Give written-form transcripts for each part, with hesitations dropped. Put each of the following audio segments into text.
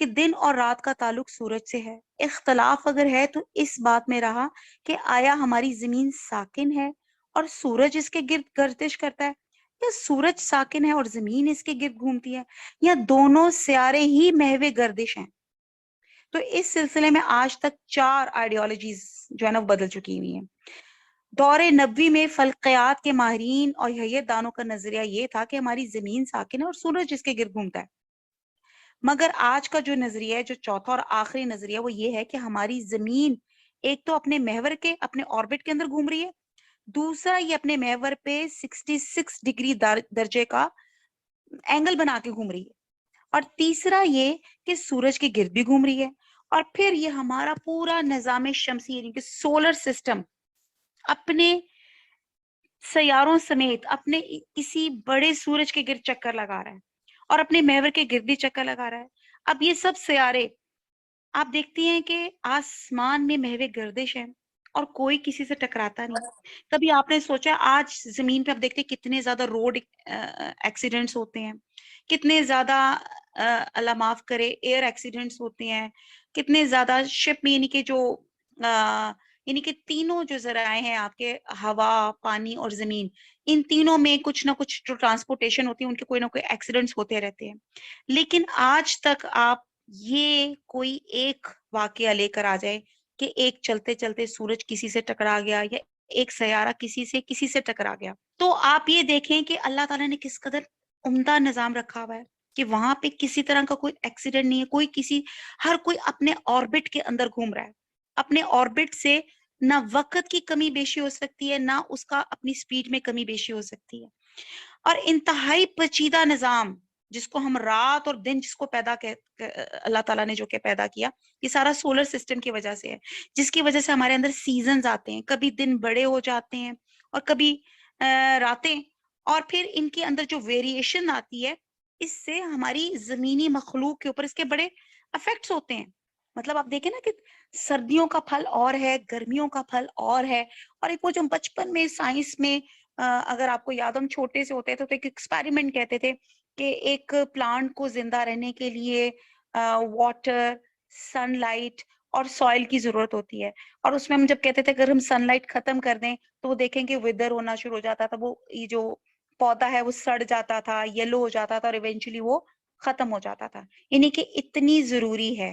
کہ دن اور رات کا تعلق سورج سے ہے. اختلاف اگر ہے تو اس بات میں رہا کہ آیا ہماری زمین ساکن ہے اور سورج اس کے گرد گردش کرتا ہے، یا سورج ساکن ہے اور زمین اس کے گرد گھومتی ہے، یا دونوں سیارے ہی محو گردش ہیں. تو اس سلسلے میں آج تک 4 آئیڈیالوجیز جو ہے نا وہ بدل چکی ہوئی ہیں. دور نبوی میں فلکیات کے ماہرین اور حیات دانوں کا نظریہ یہ تھا کہ ہماری زمین ساکن ہے اور سورج اس کے گرد گھومتا ہے. مگر آج کا جو نظریہ ہے، جو چوتھا اور آخری نظریہ، وہ یہ ہے کہ ہماری زمین ایک تو اپنے محور کے، اپنے آربٹ کے اندر گھوم رہی ہے، دوسرا یہ اپنے محور پہ 66 ڈگری درجے کا اینگل بنا کے گھوم رہی ہے، اور تیسرا یہ کہ سورج کے گرد بھی گھوم رہی ہے. اور پھر یہ ہمارا پورا نظام شمسی یعنی کہ سولر سسٹم اپنے سیاروں سمیت اپنے کسی بڑے سورج کے گرد چکر لگا رہا ہے اور اپنے محور کے گرد بھی چکر لگا رہا ہے. اب یہ سب سیارے آپ دیکھتی ہیں کہ آسمان میں محو گردش ہے اور کوئی کسی سے ٹکراتا نہیں. کبھی آپ نے سوچا آج زمین پہ آپ دیکھتے ہیں کتنے زیادہ روڈ ایکسیڈنٹس ہوتے ہیں، کتنے زیادہ اللہ معاف کرے ایئر ایکسیڈنٹس ہوتے ہیں، کتنے زیادہ شپ میں یعنی کہ جو یعنی کہ تینوں جو ذرائع ہیں آپ کے، ہوا، پانی اور زمین، ان تینوں میں کچھ نہ کچھ جو ٹرانسپورٹیشن ہوتی ہے ان کے کوئی نہ کوئی ایکسیڈنٹس ہوتے رہتے ہیں. لیکن آج تک آپ یہ کوئی ایک واقعہ لے کر آ جائے کہ ایک چلتے چلتے سورج کسی سے ٹکرا گیا یا ایک سیارہ کسی سے ٹکرا گیا، تو آپ یہ دیکھیں کہ اللہ تعالیٰ نے کس قدر عمدہ نظام رکھا ہوا ہے کہ وہاں پہ کسی طرح کا کوئی ایکسیڈنٹ نہیں ہے. ہر کوئی اپنے آربٹ کے اندر گھوم رہا ہے. اپنے آربٹ سے نہ وقت کی کمی بیشی ہو سکتی ہے، نہ اس کا اپنی سپیڈ میں کمی بیشی ہو سکتی ہے. اور انتہائی پیچیدہ نظام جس کو ہم رات اور دن جس کو اللہ تعالیٰ نے جو کہ پیدا کیا، یہ سارا سولر سسٹم کی وجہ سے ہے، جس کی وجہ سے ہمارے اندر سیزنز آتے ہیں، کبھی دن بڑے ہو جاتے ہیں اور کبھی راتیں، اور پھر ان کے اندر جو ویریشن آتی ہے اس سے ہماری زمینی مخلوق کے اوپر اس کے بڑے افیکٹس ہوتے ہیں. مطلب آپ دیکھیں نا کہ سردیوں کا پھل اور ہے، گرمیوں کا پھل اور ہے. اور ایک وہ جو بچپن میں سائنس میں اگر آپ کو یاد، ہم چھوٹے سے ہوتے تھے تو ایک ایکسپیریمنٹ کہتے تھے کہ ایک پلانٹ کو زندہ رہنے کے لیے واٹر، سن لائٹ اور سوائل کی ضرورت ہوتی ہے. اور اس میں ہم جب کہتے تھے اگر ہم سن لائٹ ختم کر دیں تو وہ دیکھیں کہ ویدر ہونا شروع ہو جاتا تھا، وہ یہ جو پودا ہے وہ سڑ جاتا تھا، یلو ہو جاتا تھا اور ایونچولی وہ ختم ہو جاتا تھا. یعنی کہ اتنی ضروری ہے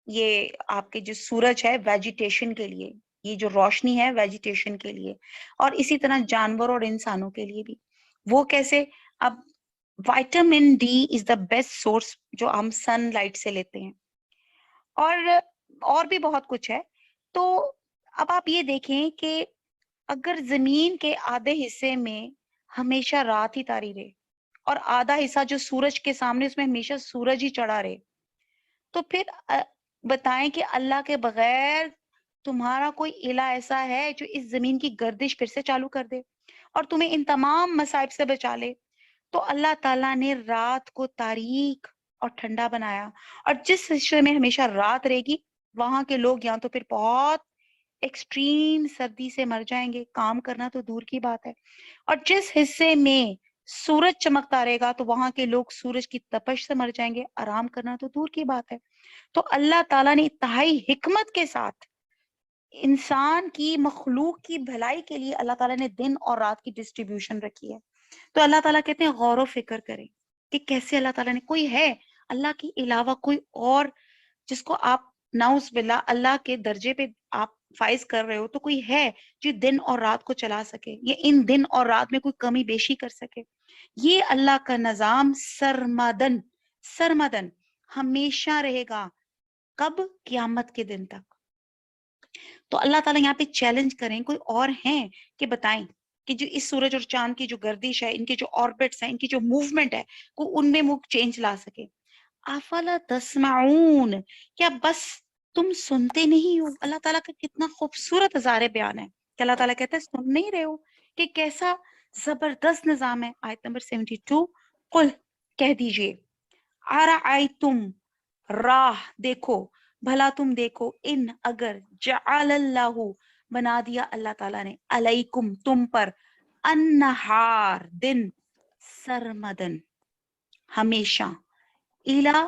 یہ آپ کے جو سورج ہے ویجیٹیشن کے لیے، یہ جو روشنی ہے ویجیٹیشن کے لیے، اور اسی طرح جانور اور انسانوں کے لیے بھی. وہ کیسے؟ اب vitamin D is the best source جو ہم سن لائٹ سے لیتے ہیں، اور بھی بہت کچھ ہے. تو اب آپ یہ دیکھیں کہ اگر زمین کے آدھے حصے میں ہمیشہ رات ہی تاری رہے اور آدھا حصہ جو سورج کے سامنے اس میں ہمیشہ سورج ہی چڑھا رہے، تو پھر بتائیں کہ اللہ کے بغیر تمہارا کوئی الہ ایسا ہے جو اس زمین کی گردش پھر سے چالو کر دے اور تمہیں ان تمام مصائب سے بچا لے؟ تو اللہ تعالیٰ نے رات کو تاریک اور ٹھنڈا بنایا، اور جس حصے میں ہمیشہ رات رہے گی وہاں کے لوگ یا تو پھر بہت ایکسٹریم سردی سے مر جائیں گے، کام کرنا تو دور کی بات ہے، اور جس حصے میں سورج چمکتا رہے گا تو وہاں کے لوگ سورج کی تپش سے مر جائیں گے، آرام کرنا تو دور کی بات ہے. تو اللہ تعالیٰ نے انتہائی حکمت کے ساتھ انسان کی مخلوق کی بھلائی کے لیے اللہ تعالیٰ نے دن اور رات کی ڈسٹریبیوشن رکھی ہے. تو اللہ تعالیٰ کہتے ہیں غور و فکر کریں کہ کیسے اللہ تعالیٰ نے، کوئی ہے اللہ کے علاوہ کوئی اور جس کو آپ نعوذ باللہ اللہ کے درجے پہ آپ فائز کر رہے ہو، تو کوئی ہے جو دن اور رات کو چلا سکے، یا ان دن اور رات میں کوئی کمی بیشی کر سکے؟ یہ اللہ کا نظام سرمدن سرمدن ہمیشہ رہے گا. کب؟ قیامت کے دن تک. تو اللہ تعالیٰ یہاں پہ چیلنج کریں، کوئی اور ہیں کہ بتائیں کہ جو اس سورج اور چاند کی جو گردش ہے، ان کے جو آربٹس ہیں، ان کی جو موومنٹ ہے، کو ان میں وہ چینج لا سکے. افلا تسمعون، کیا بس تم سنتے نہیں ہو؟ اللہ تعالیٰ کا کتنا خوبصورت ہزارے بیان ہے کہ اللہ تعالیٰ کہتا ہے سن نہیں رہے ہو کہ کیسا زبردست نظام ہے. آیت نمبر 72، قل، کہہ دیجئے، ارائیتم، راہ دیکھو، بھلا تم دیکھو، ان اگر جعل اللہ، بنا دیا اللہ تعالیٰ نے، علیکم تم پر، النہار دن، سرمدن ہمیشہ، الہ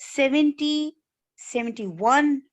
70, 71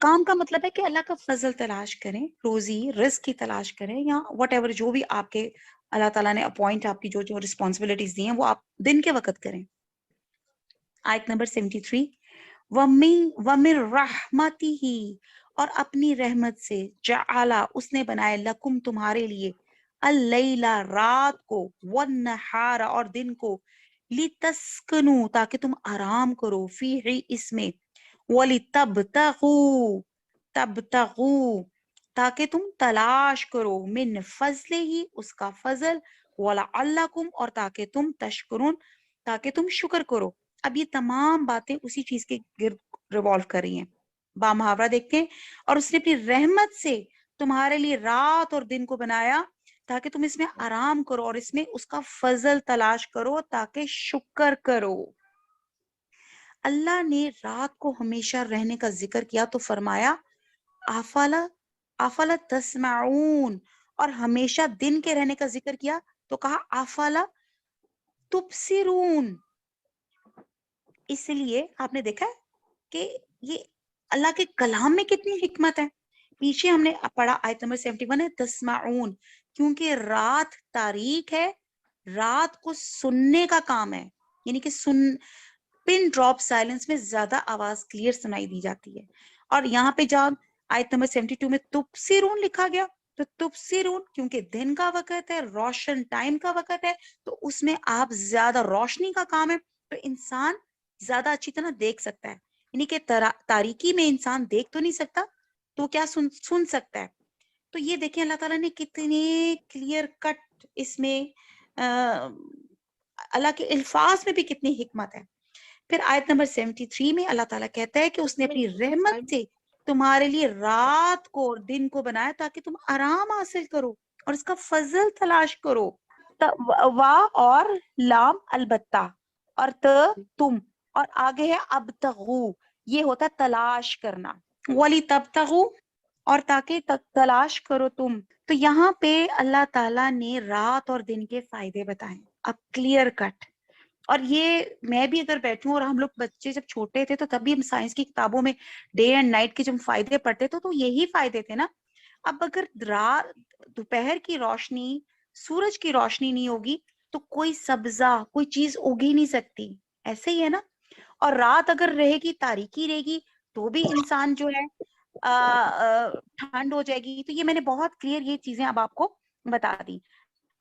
کام کا مطلب ہے کہ اللہ کا فضل تلاش کریں، روزی رزق کی تلاش کریں، یا وٹ ایور جو بھی آپ کے اللہ تعالیٰ نے اپوائنٹ آپ کی جو رسپانسبلٹیز دی ہیں وہ آپ دن کے وقت کریں. آیت نمبر 73 وَمِن رَحْمَتِهِ اور اپنی رحمت سے جعلا اس نے بنائے لکم تمہارے لیے اللیلہ رات کو والنہار اور دن کو لتسکنو تاکہ تم آرام کرو فیہ اس میں وَلِتَبْتَغُوا تبتغوا تاکہ تم تلاش کرو من فضل ہی اس کا فضل وَلَعَلَّكُمْ اور تاکہ تم تشکرون تاکہ تم شکر کرو. اب یہ تمام باتیں اسی چیز کے گرد ریوالو کر رہی ہیں. با محاورہ دیکھتے ہیں. اور اس نے اپنی رحمت سے تمہارے لیے رات اور دن کو بنایا تاکہ تم اس میں آرام کرو اور اس میں اس کا فضل تلاش کرو تاکہ شکر کرو. اللہ نے رات کو ہمیشہ رہنے کا ذکر کیا تو فرمایا افلا تسمعون، اور ہمیشہ دن کے رہنے کا ذکر کیا تو کہا افلا تبصرون. اس لیے آپ نے دیکھا ہے کہ یہ اللہ کے کلام میں کتنی حکمت ہے. پیچھے ہم نے پڑھا آیت نمبر 71 ہے تسمعون، کیونکہ رات تاریک ہے، رات کو سننے کا کام ہے، یعنی کہ پن ڈراپ سائلنس میں زیادہ آواز کلیئر سنائی دی جاتی ہے. اور یہاں پہ جب آیت نمبر 72 میں تبصرون لکھا گیا تو تبصرون کیونکہ دن کا وقت ہے، روشن ٹائم کا وقت ہے، تو اس میں آپ زیادہ روشنی کا کام ہے تو انسان زیادہ اچھی طرح دیکھ سکتا ہے. یعنی کہ تاریکی میں انسان دیکھ تو نہیں سکتا تو کیا سن سکتا ہے. تو یہ دیکھیں اللہ تعالیٰ نے کتنے کلیئر کٹ اس میں اللہ کے الفاظ میں بھی کتنی حکمت ہے. پھر آیت نمبر 73 میں اللہ تعالیٰ کہتا ہے کہ اس نے اپنی رحمت سے تمہارے لیے رات کو اور دن کو بنایا تاکہ تم آرام حاصل کرو اور اس کا فضل تلاش کرو. وا اور لام البتہ اور تم اور آگے ہے ابتغو، یہ ہوتا ہے تلاش کرنا. ولی تبتغو اور تاکہ تلاش کرو تم. تو یہاں پہ اللہ تعالیٰ نے رات اور دن کے فائدے بتائے اب کلیئر کٹ. اور یہ میں بھی اگر بیٹھوں اور ہم لوگ بچے جب چھوٹے تھے تو تب بھی ہم سائنس کی کتابوں میں ڈے اینڈ نائٹ کے جب فائدے پڑھتے تھے تو یہی فائدے تھے نا. اب اگر دوپہر کی روشنی، سورج کی روشنی نہیں ہوگی تو کوئی سبزہ کوئی چیز اگ ہی نہیں سکتی، ایسے ہی ہے نا. اور رات اگر رہے گی تاریکی رہے گی تو بھی انسان جو ہے ٹھنڈ ہو جائے گی. تو یہ میں نے بہت کلیئر یہ چیزیں اب آپ کو بتا دی.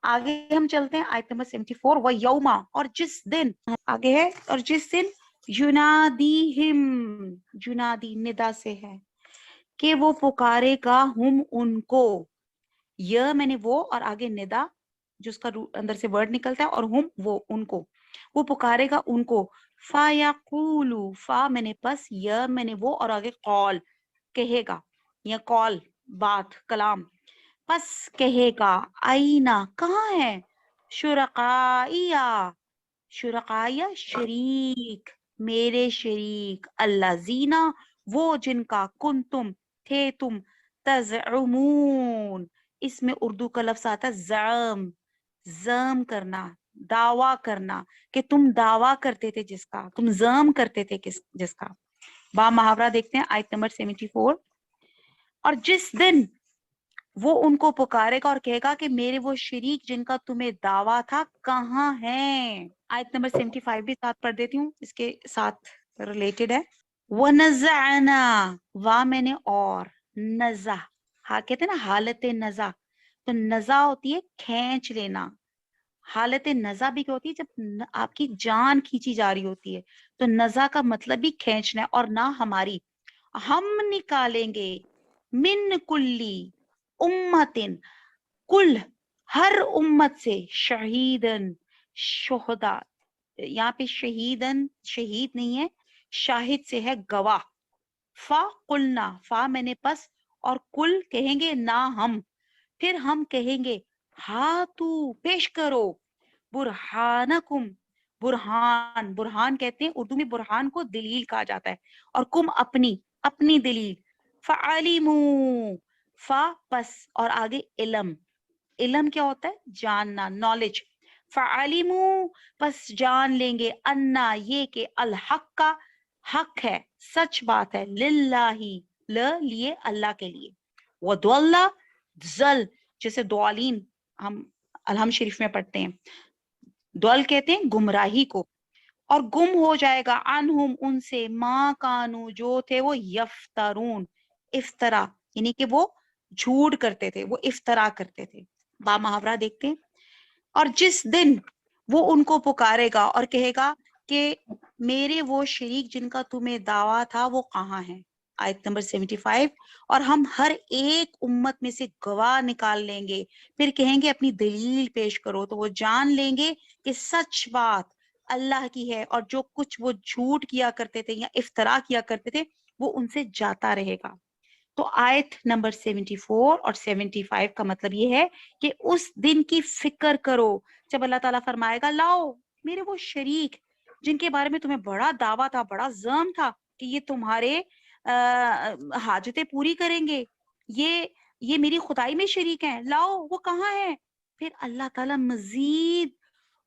آگے ہم چلتے ہیں آیت نمبر 74 وَيَوْمَ اور جس دن آگے ہے اور جس دن یونادیہم، یونادی ندا سے ہے کہ وہ پکارے گا ہم ان کو، یہ میں نے وہ اور آگے ندا جو اس کا اندر سے ورڈ نکلتا ہے اور ہم وہ ان کو، وہ پکارے گا ان کو. فَيَقُولُ فا میں نے پس، یہ میں نے وہ اور آگے قول کہے گا یا قول بات کلام، پس کہے گا آئینہ کہاں ہے، شرکائیا، شرکائیا شریک میرے شریک، اللہ زینا وہ جن کا کن تم تھے تم تزعمون، اس میں اردو کا لفظ آتا زعم، زعم کرنا، دعویٰ کرنا کہ تم دعویٰ کرتے تھے جس کا، تم زعم کرتے تھے جس کا. با محاورہ دیکھتے ہیں آیت نمبر 74 اور جس دن وہ ان کو پکارے گا اور کہے گا کہ میرے وہ شریک جن کا تمہیں دعویٰ تھا کہاں ہیں. آیت نمبر 75 بھی ساتھ پڑھ دیتی ہوں، اس کے ساتھ ریلیٹڈ ہے. وَنَزَعْنَا وا میں نے اور نزع، ہاں کہتے ہیں نا حالت نزع، تو نزع ہوتی ہے کھینچ لینا. حالت نزع بھی کیا ہوتی ہے جب آپ کی جان کھینچی جا رہی ہوتی ہے، تو نزع کا مطلب بھی کھینچنا ہے. اور نہ ہماری ہم نکالیں گے من کلی امتن کل ہر امت سے شہیدن شہدا، یہاں پہ شہیدن شہید نہیں ہے، شاہد سے ہے گواہ. فا قلنا فا میں نے پس اور کل کہیں گے نہ ہم، پھر ہم کہیں گے ہاتو پیش کرو برہانکم، برہان، برہان کہتے ہیں اردو میں برہان کو دلیل کہا جاتا ہے، اور کم اپنی اپنی دلیل. فعلموا فا پس اور آگے علم، علم کیا ہوتا ہے جاننا، نالج. فعلموا پس جان لیں گے انا یہ کہ الحق کا حق ہے، سچ بات ہے، للہ لیے اللہ کے لیے. وَضَلَّ ضل جیسے دوالین ہم الحم شریف میں پڑھتے ہیں. دول کہتے ہیں گمراہی کو. اور گم ہو جائے گا عنہم ان سے ما کانو جو تھے وہ یفترون افطرا یعنی کہ وہ جھوٹ کرتے تھے, وہ افطرا کرتے تھے. با محاورہ دیکھتے ہیں. اور جس دن وہ ان کو پکارے گا اور کہے گا کہ میرے وہ شریک جن کا تمہیں دعویٰ تھا وہ کہاں ہیں, آیت نمبر 75. اور ہم ہر ایک امت میں سے گواہ نکال لیں گے, پھر کہیں گے اپنی دلیل پیش کرو, تو وہ جان لیں گے کہ سچ بات اللہ کی ہے, اور جو کچھ وہ جھوٹ کیا کرتے تھے یا افطرا کیا کرتے تھے وہ ان سے جاتا رہے گا. تو آیت نمبر 74 اور 75 کا مطلب یہ ہے کہ اس دن کی فکر کرو جب اللہ تعالیٰ فرمائے گا لاؤ میرے وہ شریک جن کے بارے میں تمہیں بڑا دعویٰ تھا, بڑا زعم تھا کہ یہ تمہارے حاجتیں پوری کریں گے, یہ میری خدائی میں شریک ہیں, لاؤ وہ کہاں ہیں. پھر اللہ تعالیٰ مزید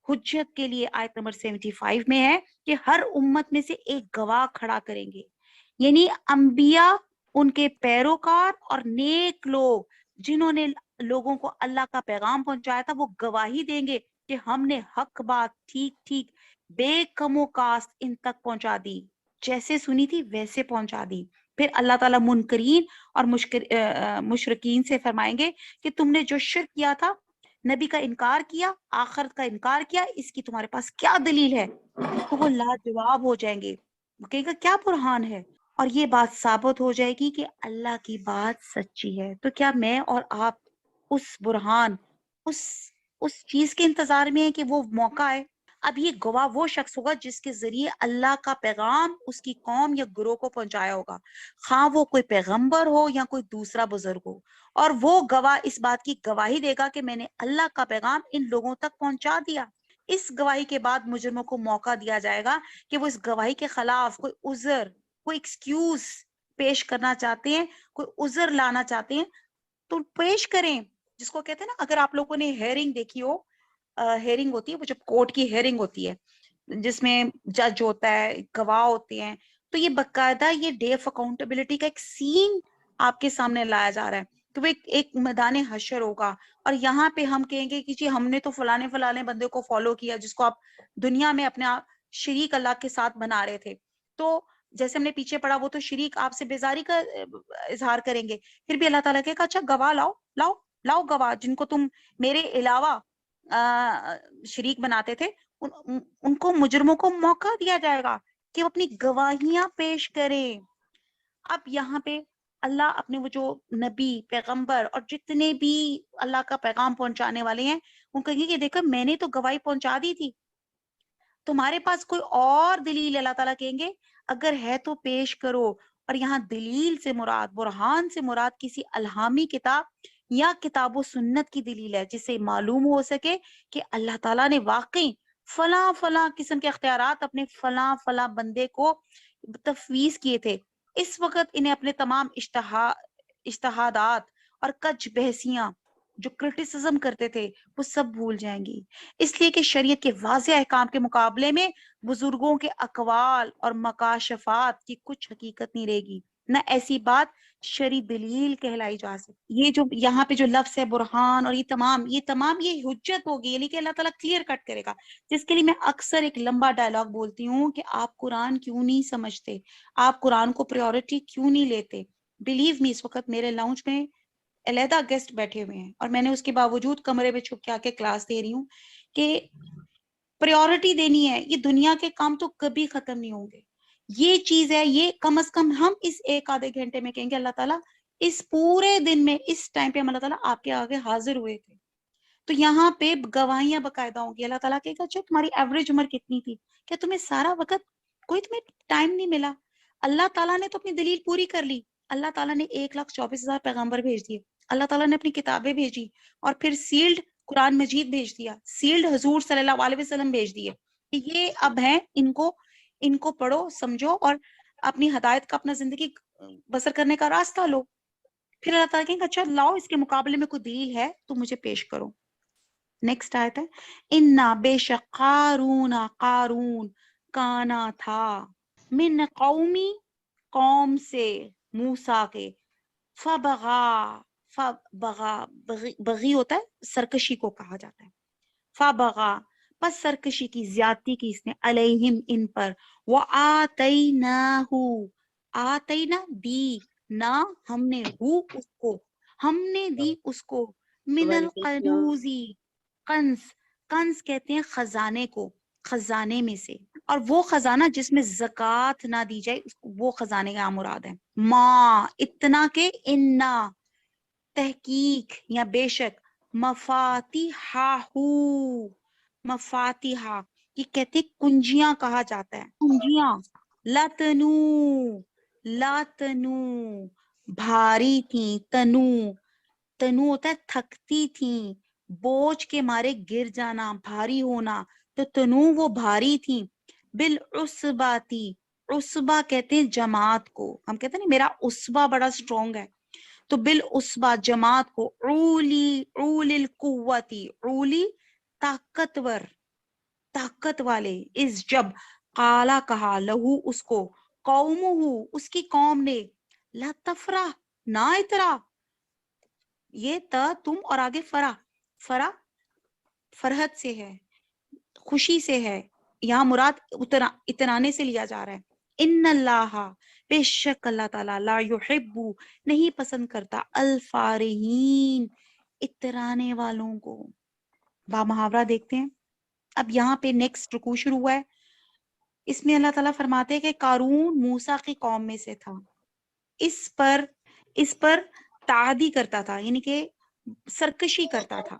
حجت کے لیے آیت نمبر 75 میں ہے کہ ہر امت میں سے ایک گواہ کھڑا کریں گے, یعنی انبیاء, ان کے پیروکار اور نیک لوگ جنہوں نے لوگوں کو اللہ کا پیغام پہنچایا تھا وہ گواہی دیں گے کہ ہم نے حق بات ٹھیک ٹھیک بے کم و کاست ان تک پہنچا دی, جیسے سنی تھی ویسے پہنچا دی. پھر اللہ تعالیٰ منکرین اور مشرکین سے فرمائیں گے کہ تم نے جو شرک کیا تھا, نبی کا انکار کیا, آخرت کا انکار کیا, اس کی تمہارے پاس کیا دلیل ہے. تو وہ لاجواب ہو جائیں گے, وہ کہے گا کیا برہان ہے, اور یہ بات ثابت ہو جائے گی کہ اللہ کی بات سچی ہے. تو کیا میں اور آپ اس برہان, اس چیز کے انتظار میں ہیں کہ وہ موقع ہے. اب یہ گواہ وہ شخص ہوگا جس کے ذریعے اللہ کا پیغام اس کی قوم یا گروہ کو پہنچایا ہوگا, خواہ وہ کوئی پیغمبر ہو یا کوئی دوسرا بزرگ ہو. اور وہ گواہ اس بات کی گواہی دے گا کہ میں نے اللہ کا پیغام ان لوگوں تک pہنچا دیا. اس گواہی کے بعد مجرموں کو موقع دیا جائے گا کہ وہ اس گواہی کے خلاف کوئی عذر, کوئی ایکسکیوز پیش کرنا چاہتے ہیں, کوئی عذر لانا چاہتے ہیں تو پیش کریں. جس کو کہتے ہیں نا, اگر آپ لوگوں نے ہیئرنگ دیکھی ہو, ہیئرنگ ہوتی ہے وہ جب کورٹ کی ہیئرنگ ہوتی ہے جس میں جج ہوتا ہے, گواہ ہوتے ہیں, تو یہ باقاعدہ یہ ڈے آف اکاؤنٹیبلٹی کا ایک سین آپ کے سامنے لایا جا رہا ہے. تو وہ ایک میدان حشر ہوگا, اور یہاں پہ ہم کہیں گے کہ جی ہم نے تو فلانے بندے کو فالو کیا جس کو آپ دنیا میں اپنے شریک اللہ کے ساتھ بنا رہے تھے, تو جیسے ہم نے پیچھے پڑا وہ تو شریک آپ سے بیزاری کا اظہار کریں گے. پھر بھی اللہ تعالیٰ کہے گا اچھا گواہ لاؤ گواہ جن کو تم میرے علاوہ شریک بناتے تھے, ان کو مجرموں کو موقع دیا جائے گا کہ وہ اپنی گواہیاں پیش کریں. اب یہاں پہ اللہ اپنے وہ جو نبی, پیغمبر اور جتنے بھی اللہ کا پیغام پہنچانے والے ہیں وہ کہیں گے کہ دیکھو میں نے تو گواہی پہنچا دی تھی, تمہارے پاس کوئی اور دلیل. اللہ تعالیٰ کہیں گے اگر ہے تو پیش کرو. اور یہاں دلیل سے مراد, برہان سے مراد کسی الہامی کتاب یا کتاب و سنت کی دلیل ہے جس سے معلوم ہو سکے کہ اللہ تعالیٰ نے واقعی فلاں قسم کے اختیارات اپنے فلاں بندے کو تفویض کیے تھے. اس وقت انہیں اپنے تمام اجتہادات اور کچھ بحثیاں جو کرٹیسزم کرتے تھے وہ سب بھول جائیں گی, اس لیے کہ شریعت کے واضح احکام کے مقابلے میں بزرگوں کے اقوال اور مکاشفات کی کچھ حقیقت نہیں رہے گی, نہ ایسی بات شرعی دلیل کہلائی جا سکتی. یہ جو یہاں پہ جو لفظ ہے برہان, اور یہ تمام یہ حجت ہوگی, یعنی کہ اللہ تعالیٰ کلیئر کٹ کرے گا, جس کے لیے میں اکثر ایک لمبا ڈائلاگ بولتی ہوں کہ آپ قرآن کیوں نہیں سمجھتے, آپ قرآن کو پریورٹی کیوں نہیں لیتے. بلیو می, اس وقت میرے لاؤنج میں علیحدہ گیسٹ بیٹھے ہوئے ہیں اور میں نے اس کے باوجود کمرے میں چھپ کے آ کے کلاس دے رہی ہوں کہ پریورٹی دینی ہے. یہ دنیا کے کام تو کبھی ختم نہیں ہوں گے, یہ چیز ہے, یہ کم از کم ہم اس ایک آدھے گھنٹے میں کہیں گے اللہ تعالیٰ اس پورے دن میں اس ٹائم پہ ہم اللہ تعالیٰ آپ کے آگے حاضر ہوئے تھے. تو یہاں پہ گواہیاں باقاعدہ ہوں گی. اللہ تعالیٰ کہے گا اچھا تمہاری ایوریج عمر کتنی تھی, کیا تمہیں سارا وقت کوئی تمہیں ٹائم نہیں ملا. اللہ تعالیٰ نے تو اپنی دلیل پوری کر لی. اللہ تعالیٰ نے 1,24,000 پیغمبر بھیج دیے, اللہ تعالیٰ نے اپنی کتابیں بھیجی, اور پھر سیلڈ قرآن مجید بھیج دیا, سیلڈ حضور صلی اللہ علیہ وسلم بھیج دیے کہ یہ اب ہیں, ان کو پڑھو سمجھو اور اپنی ہدایت کا اپنا زندگی بسر کرنے کا راستہ لو. پھر اللہ تعالیٰ کہیں گے اچھا لاؤ اس کے مقابلے میں کوئی دلیل ہے تو مجھے پیش کرو. نیکسٹ آیت ہے انا بے شک قارون کانا تھا من قومی قوم سے موسیٰ کے. فبغا فبغا بغی ہوتا ہے سرکشی کو کہا جاتا ہے. فبغا پس سرکشی کی زیادتی کی اس نے علیہم ان پر. وآتیناہ آتینا دی نہ ہم نے اس کو ہم نے دی اس کو من القنوزی کنز کنز کہتے ہیں خزانے کو خزانے میں سے اور وہ خزانہ جس میں زکوٰۃ نہ دی جائے وہ خزانے کا مراد ہے. ما اتنا کہ انا تحقیق یا بے شک مفاتیحہ مفاتیحہ یہ کہتے کنجیاں کہا جاتا ہے کنجیاں لتنو لاتنو بھاری تھیں تنو تنو ہوتا ہے تھکتی تھیں بوجھ کے مارے گر جانا بھاری ہونا تو تنو وہ بھاری تھیں بالعصباتی عصبہ کہتے ہیں جماعت کو ہم کہتے ہیں نا میرا عصبہ بڑا سٹرونگ ہے تو بالعصبہ جماعت کو اولی اولی القوتی اولی طاقتور طاقت والے اس جب قالا کہا لہو اس کو قومہ اس کی قوم نے لا تفرح نہ اترا یہ تا تم اور آگے فرح فرحت سے ہے خوشی سے ہے یہاں مراد اترانے سے لیا جا رہا ہے. ان اللہ بے شک اللہ تعالیٰ لا یحب نہیں پسند کرتا الفارحین اترانے والوں کو. با محاورہ دیکھتے ہیں. اب یہاں پہ نیکسٹ رکوع شروع ہوا ہے. اس میں اللہ تعالیٰ فرماتے ہیں کہ قارون موسیٰ کی قوم میں سے تھا. اس پر تعدی کرتا تھا یعنی کہ سرکشی کرتا تھا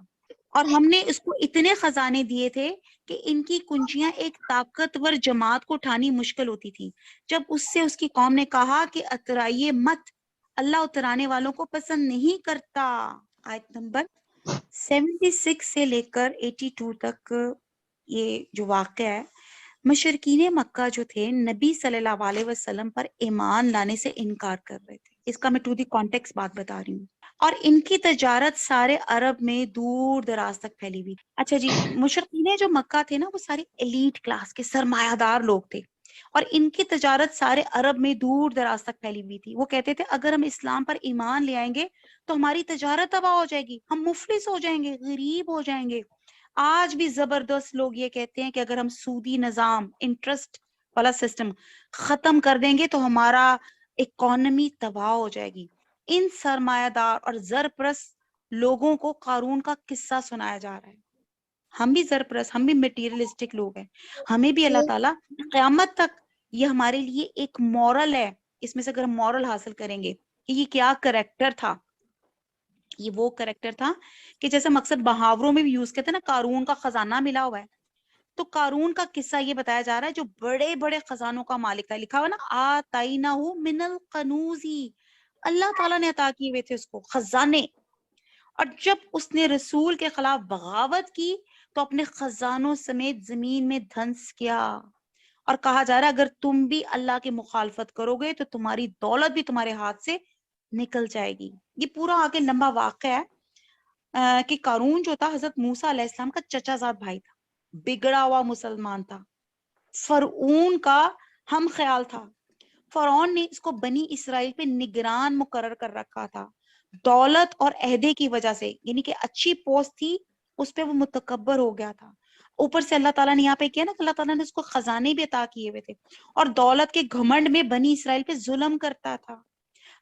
اور ہم نے اس کو اتنے خزانے دیے تھے کہ ان کی کنجیاں ایک طاقتور جماعت کو اٹھانی مشکل ہوتی تھی. جب اس سے اس کی قوم نے کہا کہ اترائیے مت اللہ اترانے والوں کو پسند نہیں کرتا. آیت نمبر 76 سے لے کر 82 تک یہ جو واقعہ ہے مشرکین مکہ جو تھے نبی صلی اللہ علیہ وسلم پر ایمان لانے سے انکار کر رہے تھے. اس کا میں ٹو دی کانٹیکس بات بتا رہی ہوں. اور ان کی تجارت سارے عرب میں دور دراز تک پھیلی ہوئی. اچھا جی مشرکین جو مکہ تھے نا وہ سارے ایلیٹ کلاس کے سرمایہ دار لوگ تھے اور ان کی تجارت سارے عرب میں دور دراز تک پھیلی ہوئی تھی. وہ کہتے تھے اگر ہم اسلام پر ایمان لے آئیں گے تو ہماری تجارت تباہ ہو جائے گی ہم مفلس ہو جائیں گے غریب ہو جائیں گے. آج بھی زبردست لوگ یہ کہتے ہیں کہ اگر ہم سودی نظام انٹرسٹ والا سسٹم ختم کر دیں گے تو ہمارا اکانومی تباہ ہو جائے گی. ان سرمایہ دار اور زرپرست لوگوں کو قارون کا قصہ سنایا جا رہا ہے. ہم بھی زرپرست ہم بھی میٹیریلسٹک لوگ ہیں. ہمیں بھی اللہ تعالیٰ قیامت تک یہ ہمارے لیے ایک مورل ہے. اس میں سے اگر ہم مورل حاصل کریں گے کہ یہ کیا کریکٹر تھا یہ وہ کریکٹر تھا کہ جیسے مقصد محاوروں میں بھی یوز کرتے ہیں نا قارون کا خزانہ ملا ہوا ہے تو قارون کا قصہ یہ بتایا جا رہا ہے جو بڑے بڑے خزانوں کا مالک تھا. لکھا ہوا نا آتینہ من القنوزی اللہ تعالیٰ نے عطا کیے ہوئے تھے اس کو خزانے. اور جب اس نے رسول کے خلاف بغاوت کی تو اپنے خزانوں سمیت زمین میں دھنس کیا اور کہا جا رہا ہے اگر تم بھی اللہ کی مخالفت کرو گے تو تمہاری دولت بھی تمہارے ہاتھ سے نکل جائے گی. یہ پورا آگے لمبا واقعہ ہے کہ قارون جو تھا حضرت موسیٰ علیہ السلام کا چچا زاد بھائی تھا بگڑا ہوا مسلمان تھا فرعون کا ہم خیال تھا. فرعون نے اس کو بنی اسرائیل پہ نگران مقرر کر رکھا تھا دولت اور عہدے کی وجہ سے یعنی کہ اچھی پوسٹ تھی اس پہ وہ متکبر ہو گیا تھا. اوپر سے اللہ تعالیٰ نے یہاں پہ کیا نا کہ اللہ تعالیٰ نے اس کو خزانے بھی عطا کیے ہوئے تھے اور دولت کے گھمنڈ میں بنی اسرائیل پہ ظلم کرتا تھا.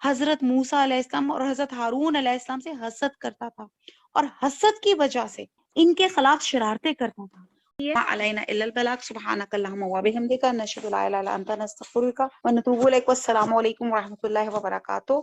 حضرت موسیٰ علیہ السلام اور حضرت ہارون علیہ السلام سے حسد کرتا تھا اور حسد کی وجہ سے ان کے خلاف شرارتیں کرتا تھا. علینا الا البلاغ سبحانك اللهم وبحمدك نشهد لا اله الا انت نستغفرك ونتوب اليك والسلام علیکم ورحمۃ اللہ وبرکاتہ.